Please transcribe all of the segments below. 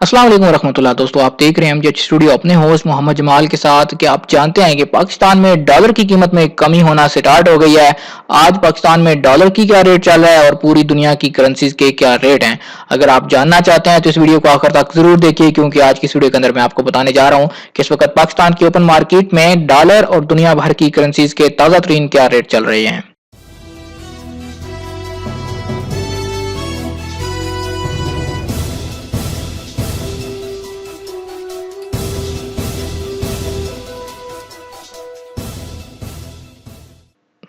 अस्सलाम वालेकुम रहमतुल्लाह। दोस्तों आप देख रहे हैं एमजेड स्टूडियो अपने होस्ट मोहम्मद जमाल के साथ कि आप जानते हैं कि पाकिस्तान में डॉलर की कीमत में कमी होना स्टार्ट हो गई है। आज पाकिस्तान में डॉलर की क्या रेट चल रहा है और पूरी दुनिया की करेंसीज के क्या रेट हैं। अगर आप जानना चाहते हैं तो इस वीडियो को आखिर तक जरूर देखिए, क्योंकि आज की इस वीडियो के अंदर मैं आपको बताने जा रहा हूं कि इस वक्त पाकिस्तान की ओपन मार्केट में डॉलर और दुनिया भर की करेंसीज के ताजा तरीन क्या रेट चल रहे हैं।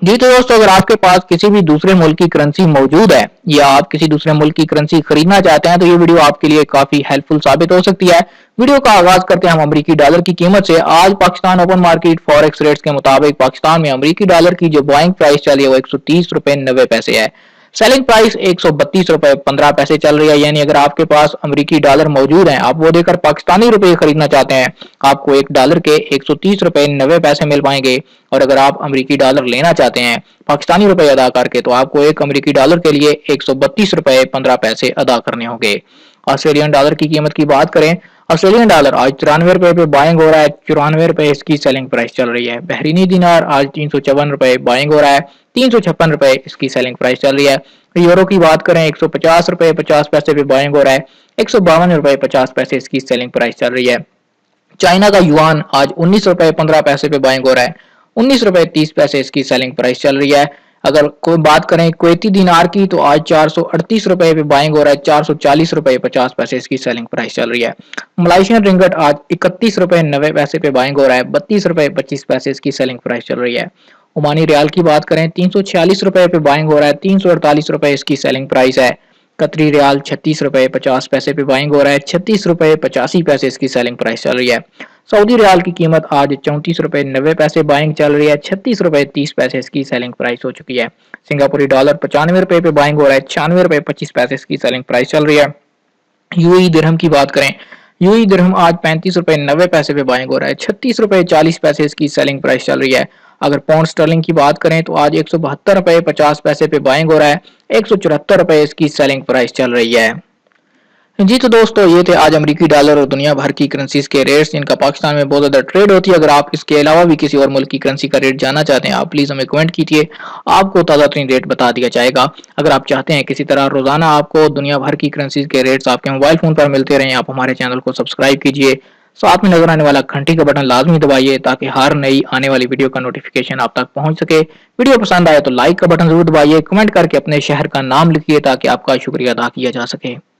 जी तो दोस्तों, अगर आपके पास किसी भी दूसरे मुल्क की करेंसी मौजूद है या आप किसी दूसरे मुल्क की करेंसी खरीदना चाहते हैं तो ये वीडियो आपके लिए काफी हेल्पफुल साबित हो सकती है। वीडियो का आगाज करते हैं हम अमेरिकी डॉलर की कीमत से। आज Pakistan open market forex rates के मुताबिक पाकिस्तान में अमेरिकी डॉलर की जो बाइंग प्राइस चली है वो 130 रुपए 90 पैसे है। सेलिंग प्राइस 132 रुपए 15 पैसे चल रही है। यानी अगर आपके पास अमेरिकी डॉलर मौजूद हैं, आप वो देकर पाकिस्तानी रुपए खरीदना चाहते हैं, आपको एक डॉलर के 130 रुपए 90 पैसे मिल पाएंगे। और अगर आप अमेरिकी डॉलर लेना चाहते हैं पाकिस्तानी रुपए अदा करके, तो आपको एक अमेरिकी डॉलर के लिए 132 रुपए 15 पैसे अदा करने होंगे। ऑस्ट्रेलियन डॉलर की कीमत की बात करें, ऑस्ट्रेलियन डॉलर आज 94 रुपए पे बाइंग हो रहा है, 94 रुपए इसकी सेलिंग प्राइस चल रही है। बहरीनी दिनार आज 354 रुपए बाइंग हो रहा है, 356 रुपए इसकी सेलिंग प्राइस चल रही है। यूरो की बात करें, 150 रुपए 50 पैसे पे बाइंग हो रहा है, 152 रुपए 50 पैसे इसकी सेलिंग प्राइस चल रही है। चाइना का युआन आज 19 रुपए 15 पैसे पे बाइंग हो रहा है, 19 रुपए 30 पैसे इसकी सेलिंग प्राइस चल रही है। अगर कोई बात करें कुवैती दिनार की, तो आज 438 रुपए पे बाइंग हो रहा है, 440 रुपए 50 पैसे इसकी सेलिंग प्राइस चल रही है। मलाइशियन रिंगट आज 31 रुपए 90 पैसे पे बाइंग हो रहा है, 32 रुपए 25 पैसे इसकी सेलिंग प्राइस चल रही है। ओमानी रियाल की बात करें, 346 रुपए पे बाइंग हो रहा है, 348 रुपए इसकी सेलिंग प्राइस है। कतरी रियाल 36 रुपए 50 पैसे पे बाइंग हो रहा है, 36 रुपए 85 पैसे इसकी सेलिंग प्राइस चल रही है। सऊदी रियाल की कीमत आज 34 रुपए 90 पैसे बाइंग चल रही है, 36 रुपए 30 पैसे इसकी सेलिंग प्राइस हो चुकी है। सिंगापुरी डॉलर 95 रुपए पे बाइंग हो रहा है, 96 रुपए 25 पैसे इसकी सेलिंग प्राइस चल रही है। यूएई दिरहम की बात करें, यूएई दिरहम आज 35 रुपए 90 पैसे पे बाइंग हो रहा है, 36 रुपए 40 पैसे इसकी सेलिंग प्राइस चल रही है। अगर पाउंड स्टर्लिंग की बात करें तो आज 172 रुपए 50 पैसे पे बाइंग हो रहा है, 174 रुपए इसकी सेलिंग प्राइस चल रही है। जी तो दोस्तों, ये थे आज अमेरिकी डॉलर और दुनिया भर की करेंसीज के रेट्स जिनका पाकिस्तान में बहुत ज्यादा ट्रेड होती है। अगर आप इसके अलावा भी किसी और मुल्क की करेंसी का रेट जानना चाहते हैं, आप प्लीज हमें कमेंट कीजिए, आपको ताज़ा तरीन रेट बता दिया जाएगा। अगर आप चाहते हैं किसी तरह रोजाना आपको दुनिया भर की करेंसीज के रेट्स आपके मोबाइल फोन पर मिलते रहें, आप हमारे चैनल को सब्सक्राइब कीजिए, साथ में नजर आने वाला घंटी का बटन लाजमी दबाइए ताकि हर नई आने वाली वीडियो का नोटिफिकेशन आप तक पहुंच सके। वीडियो पसंद आए तो लाइक का बटन जरूर दबाइए, कमेंट करके अपने शहर का नाम लिखिए ताकि आपका शुक्रिया अदा किया जा सके।